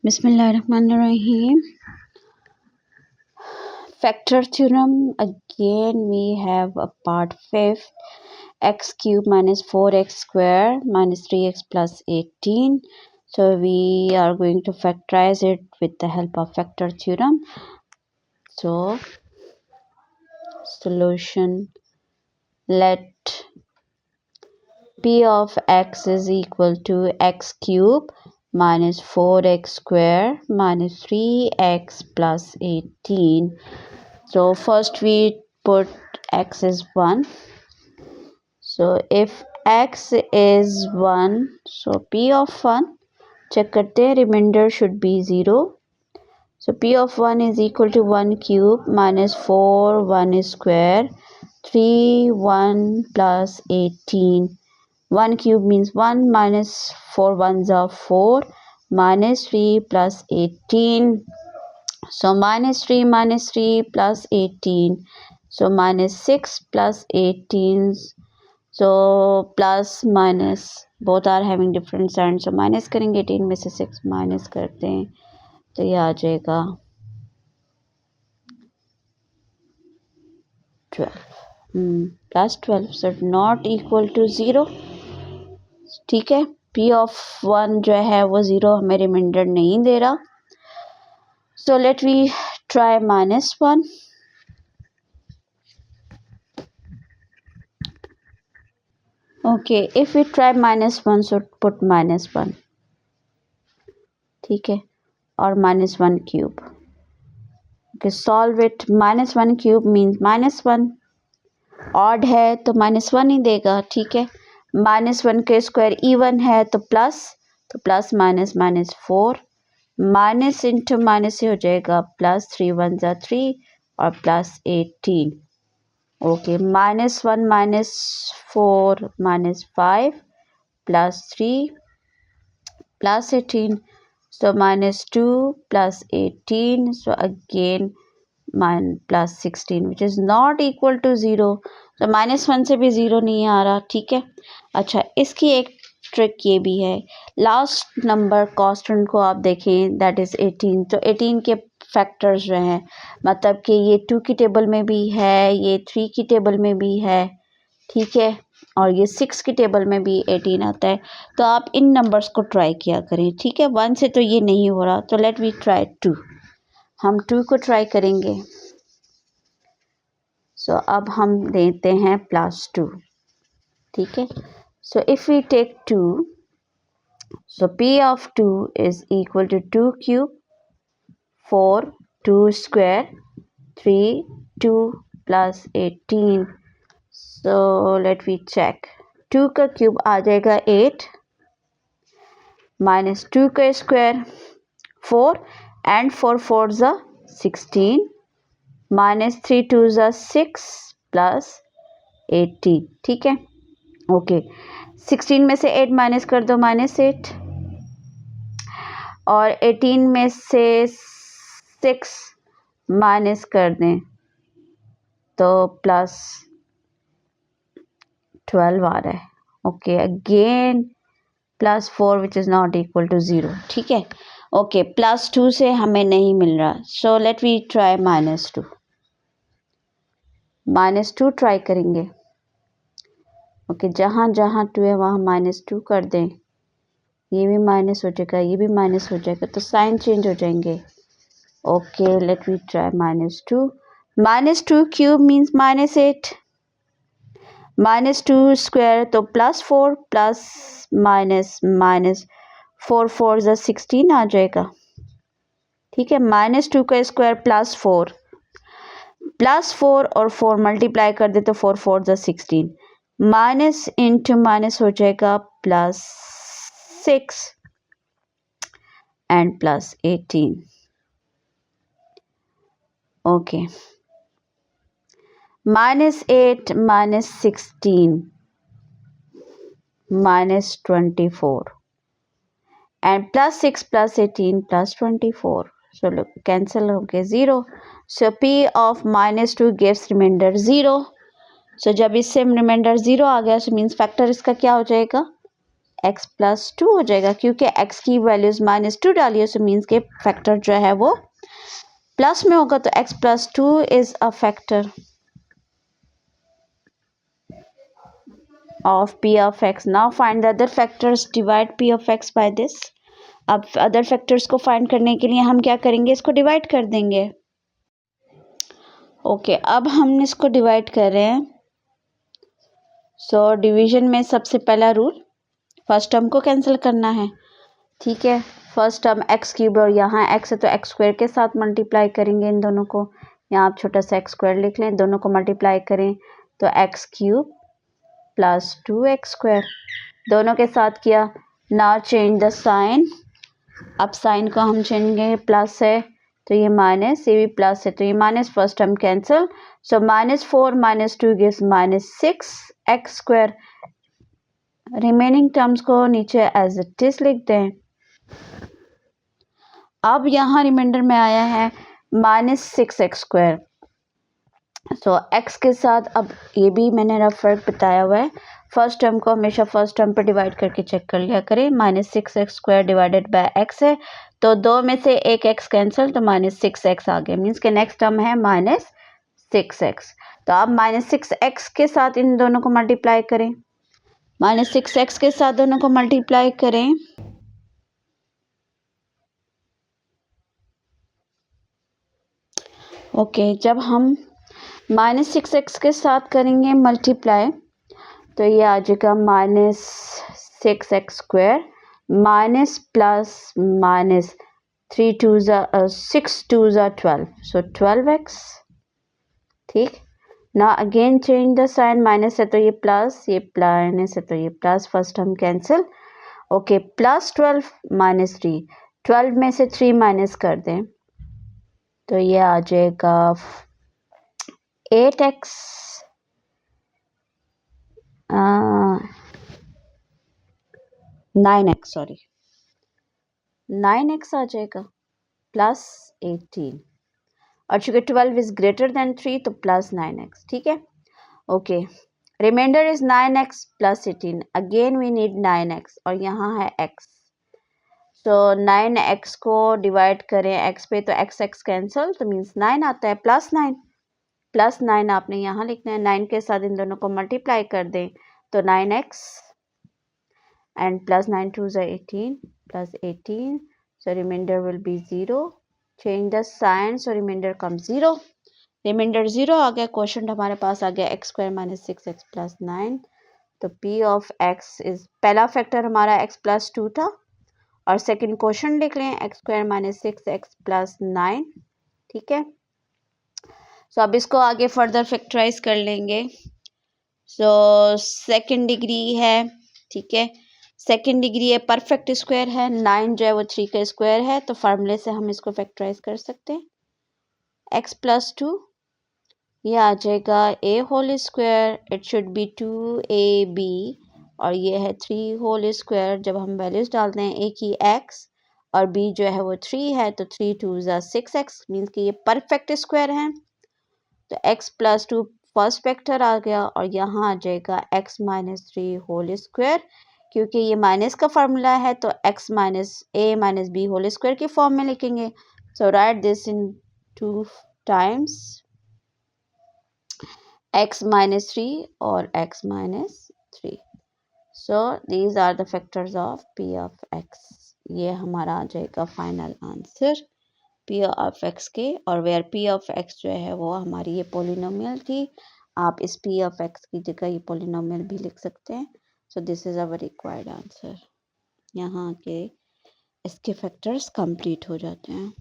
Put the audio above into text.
Bismillahirrahmanirrahim. Factor theorem. Again we have a part 5th. X cube minus 4x square minus 3x plus 18. So we are going to factorize it with the help of factor theorem. So solution, let P of x is equal to x cube minus 4x square minus 3x plus 18. So first we put x is 1. So if x is 1, so P of 1 check करते हैं, remainder should be 0. So P of 1 is equal to 1 cube minus 4 1 square 3 1 plus 18. 1 cube means 1 minus 4 ones are 4 minus 3 plus 18. So minus 3 plus 18. So minus 6 plus 18. So plus minus both are having different signs. So minus करेंगे 18 में से 6 minus करते हैं तो ये आ जाएगा 12 plus 12. So not equal to 0. ठीक है, P of 1 जो है वो 0 हमें रिमाइंडर नहीं दे रहा. So let we try minus 1. Okay, if we try minus 1, so put minus 1. ठीक है, और minus 1 cube. Okay, solve it. Minus 1 cube means minus 1. Odd है तो minus 1 ही देगा. ठीक है, minus 1 के स्क्वायर even है तो plus minus minus 4. Minus into minus से हो जाएगा प्लस 3 1 जा 3 और plus 18. Okay, minus 1 minus 4 minus 5 plus 3 plus 18. So minus 2 plus 18. So again plus 16 which is not equal to 0. तो minus 1 से भी 0 नहीं आ रहा. ठीक है, अच्छा इसकी एक ट्रिक ये भी है. लास्ट नंबर कांस्टेंट को आप देखें, दैट इज़ 18. तो 18 के फैक्टर्स जो हैं, मतलब कि ये 2 की टेबल में भी है, ये 3 की टेबल में भी है. ठीक है, और ये 6 की टेबल में भी 18 आता है. तो आप इन नंबर्स को ट्राई किया करें. ठीक है, 1 से तो ये नहीं हो रहा, तो लेट वी ट्राई 2. हम 2 को ट्राई करेंगे. सो अब हम देते हैं +2. ठीक है, so if we take 2, so P of 2 is equal to 2 cube 4 2 square 3 2 plus 18. So let me check. 2 का क्यूब आ जाएगा 8 minus 2 का स्क्वायर 4 and 4 4 जा 16 minus 3 2 जा 6 plus 18. ठीक है, ओके. 16 में से 8 माइनस कर दो, -8. और 18 में से 6 माइनस कर दें तो प्लस 12 आ रहा है. Okay, again +4 which is not equal to 0. ठीक है, ओके, +2 से हमें नहीं मिल रहा. So let we try -2. -2 try करेंगे. ओके, जहाँ जहाँ 2 है वहाँ -2 कर दें. ये भी माइनस हो जाएगा, ये भी माइनस हो जाएगा, तो साइन चेंज हो जाएंगे. Okay, let we try -2. -2 cube means -8 -2 square तो +4 प्लस माइनस माइनस 4 4 जा 16 आ जाएगा. ठीक है, -2 का स्क्वायर +4 और 4 मल्टीप्लाई कर दे तो 4 4 जा 16. माइनस इंटू माइनस हो जाएगा +6 and plus 18. Okay, -8 -16 -24 and +6 +18 +24. So look, cancel हो गया 0. So P of -2 gives remainder 0. So जब इससे रिमाइंडर 0 आ गया, so मीन्स फैक्टर इसका क्या हो जाएगा, x प्लस 2 हो जाएगा, क्योंकि x की वैल्यूज -2 डाली है, सो मीन्स के फैक्टर जो है वो प्लस में होगा, तो x plus 2 is a factor of p of x. Now find the other factors, divide p of x by this. अब अदर फैक्टर्स को फाइंड करने के लिए हम क्या करेंगे, इसको डिवाइड कर देंगे। ओके, अब हम इसको डिवाइड कर रहे हैं। सो डिवीजन में सबसे पहला रूल, फर्स्ट टर्म को कैंसिल करना है, ठीक है। फर्स्ट टर्म एक्स क्यूब और यहाँ एक्स है तो एक्स स्क्वायर के साथ मल्टीप्लाई करेंगे इन दोनों को। यहाँ आप छोटा सा एक्स स्क्वायर लिख लें, दोनों को मल्टीप्लाई करें तो x cube plus 2x square, दोनों के साथ किया। नाउ चेंज द साइन, अब साइन को हम चेंज करेंगे, प्लस है तो ये माइनस, ये भी प्लस है तो ये माइनस, फर्स्ट टर्म कैंसिल, सो -4 - 2 gives -6x square. Remaining terms को नीचे एज इट इज लिख दें। अब यहाँ रिमाइंडर में आया है -6x स्क्वायर, सो x के साथ, अब ये भी मैंने रफ वर्क बताया हुआ है, फर्स्ट टर्म को हमेशा फर्स्ट टर्म पर डिवाइड करके चेक कर लिया करें। -6x square divided by x है तो 2 में से एक x कैंसिल तो -6x आ गया, मीन्स के नेक्स्ट टर्म है -6x। तो आप -6x के साथ इन दोनों को मल्टीप्लाई करें, -6x के साथ दोनों को मल्टीप्लाई करें। ओके, जब हम -6x के साथ करेंगे मल्टीप्लाई तो ये आ जाएगा -6x square minus plus minus 6 2 12, so 12x, ठीक ना। Again change the sign, minus है तो ये प्लस, ये माइनस है तो ये plus, first term cancel. Okay, +12 - 3, 12 में से 3 माइनस कर दें तो ये आ जाएगा 8x 9x, सॉरी 9x आ जाएगा प्लस 18, और चूंकि 12 इज ग्रेटर देन 3 तो प्लस 9x, ठीक है। Okay, reminder is 9x plus 18, again we need 9x और यहाँ है x, सो 9x को डिवाइड करें x पे तो x कैंसिल तो मीन्स 9 आता है, प्लस 9 आपने यहाँ लिखना है, 9 के साथ इन दोनों को मल्टीप्लाई कर दें तो 9x and plus 9 2 is 18 plus 18, so remainder will be 0. Change the sign, so remainder comes 0. Reminder 0 आ गया, क्वेश्चन हमारे पास आ गया x स्क्वायर - 6x प्लस 9। तो p ऑफ x इज, पहला फैक्टर हमारा x प्लस 2 था और सेकंड क्वेश्चन लिख लें x स्क्वायर - 6x प्लस 9, ठीक है। सो अब इसको आगे फर्दर फैक्टराइज कर लेंगे। सो सेकंड डिग्री है, ठीक है, सेकंड डिग्री है, परफेक्ट स्क्वायर है, 9 जो है वो 3 का स्क्वायर है तो फार्मूले से हम इसको फैक्टराइज कर सकते हैं। x प्लस 2 ये आ जाएगा a whole square, it should be 2ab, और ये है 3 होल स्क्वायर। जब हम वैल्यूज डालते हैं a की x और b जो है वो 3 है तो 3 2 = 6x, मीन्स कि ये परफेक्ट स्क्वायर है। तो x प्लस 2 फर्स्ट फैक्टर आ गया और यहाँ आ जाएगा x - 3 होल स्क्वायर, क्योंकि ये माइनस का फार्मूला है तो x - a - b whole square की फॉर्म में लिखेंगे। So write this in 2 times x - 3 और x - 3। So these are the factors of p of x। ये हमारा आ जाएगा final answer p of x के, और वेयर p ऑफ x जो है वो हमारी ये पोलिनोमियल थी। आप इस p ऑफ x की जगह ये पोलिनोमियल भी लिख सकते हैं। So this is our required answer. यहाँ के इसके फैक्टर्स कंप्लीट हो जाते हैं।